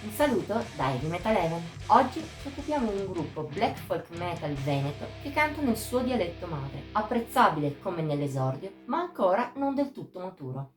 Un saluto da Heavy Metal Eleven. Oggi ci occupiamo di un gruppo black folk metal veneto che canta nel suo dialetto madre, apprezzabile come nell'esordio, ma ancora non del tutto maturo.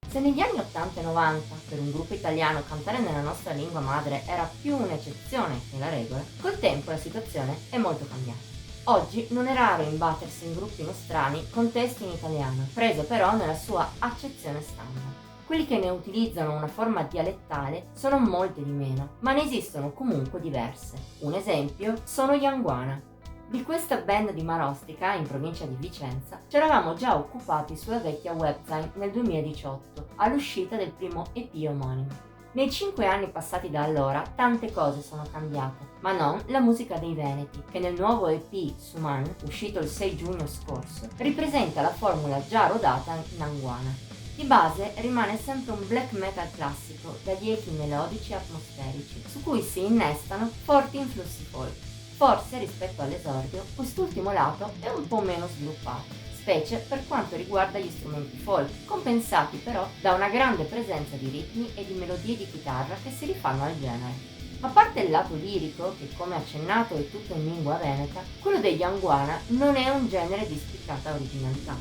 Se negli anni 80 e 90 per un gruppo italiano cantare nella nostra lingua madre era più un'eccezione che la regola, col tempo la situazione è molto cambiata. Oggi non è raro imbattersi in gruppi nostrani con testi in italiano, preso però nella sua accezione standard. Quelli che ne utilizzano una forma dialettale sono molti di meno, ma ne esistono comunque diverse. Un esempio sono gli Anguana. Di questa band di Marostica, in provincia di Vicenza, ci eravamo già occupati sulla vecchia webzine nel 2018, all'uscita del primo EP omonimo. Nei 5 anni passati da allora, tante cose sono cambiate, ma non la musica dei Veneti, che nel nuovo EP Suman, uscito il 6 giugno scorso, ripresenta la formula già rodata in Anguana. Di base rimane sempre un black metal classico dagli echi melodici e atmosferici, su cui si innestano forti influssi folk. Forse rispetto all'esordio, quest'ultimo lato è un po' meno sviluppato, specie per quanto riguarda gli strumenti folk, compensati però da una grande presenza di ritmi e di melodie di chitarra che si rifanno al genere. A parte il lato lirico, che come accennato è tutto in lingua veneta, quello degli Anguana non è un genere di spiccata originalità.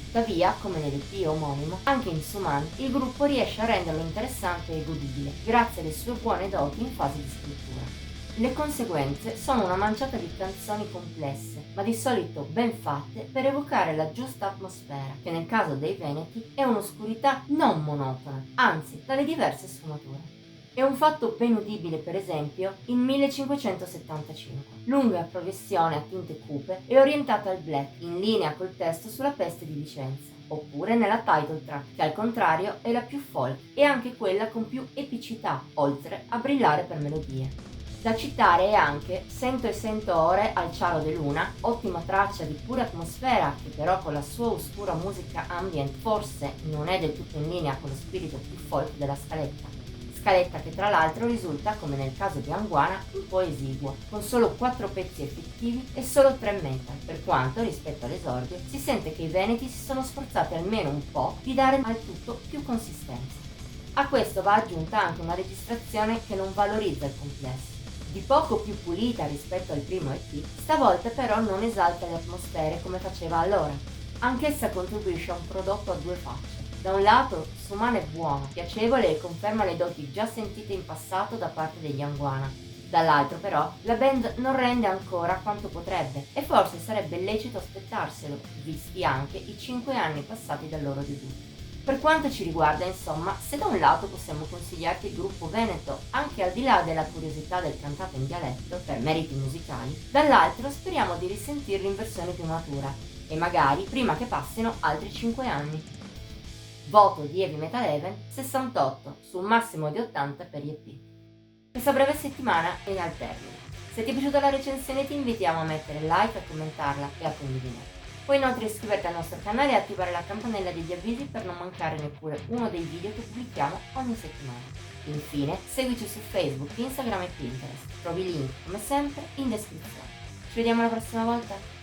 Tuttavia, come nell'EP omonimo, anche in Suman il gruppo riesce a renderlo interessante e godibile, grazie alle sue buone doti in fase di scrittura. Le conseguenze sono una manciata di canzoni complesse, ma di solito ben fatte per evocare la giusta atmosfera, che nel caso dei Veneti è un'oscurità non monotona, anzi dalle diverse sfumature. È un fatto ben udibile per esempio in 1575, lunga progressione a tinte cupe e orientata al black, in linea col testo sulla peste di Vicenza, oppure nella title track, che al contrario è la più folk e anche quella con più epicità, oltre a brillare per melodie. Da citare è anche Sento e sento ore al ciaro de luna, ottima traccia di pura atmosfera che però con la sua oscura musica ambient forse non è del tutto in linea con lo spirito più folk della scaletta. Scaletta che tra l'altro risulta, come nel caso di Anguana, un po' esiguo, con solo 4 pezzi effettivi e solo 3 metal, per quanto rispetto all'esordio si sente che i veneti si sono sforzati almeno un po' di dare al tutto più consistenza. A questo va aggiunta anche una registrazione che non valorizza il complesso. Di poco più pulita rispetto al primo EP, stavolta però non esalta le atmosfere come faceva allora. Anch'essa contribuisce a un prodotto a due facce. Da un lato, Suman è buono, piacevole e conferma le doti già sentite in passato da parte degli Anguana. Dall'altro però, la band non rende ancora quanto potrebbe e forse sarebbe lecito aspettarselo, visti anche i 5 anni passati dal loro debutto. Per quanto ci riguarda, insomma, se da un lato possiamo consigliarti il gruppo veneto, anche al di là della curiosità del cantato in dialetto, per meriti musicali, dall'altro speriamo di risentirlo in versione più matura, e magari prima che passino altri 5 anni. Voto di Heavy Metal Eleven 68 su un massimo di 80 per gli EP. Questa breve settimana è al termine. Se ti è piaciuta la recensione ti invitiamo a mettere like, a commentarla e a condividere. Puoi inoltre iscriverti al nostro canale e attivare la campanella degli avvisi per non mancare neppure uno dei video che pubblichiamo ogni settimana. Infine, seguici su Facebook, Instagram e Pinterest. Trovi i link, come sempre, in descrizione. Ci vediamo la prossima volta!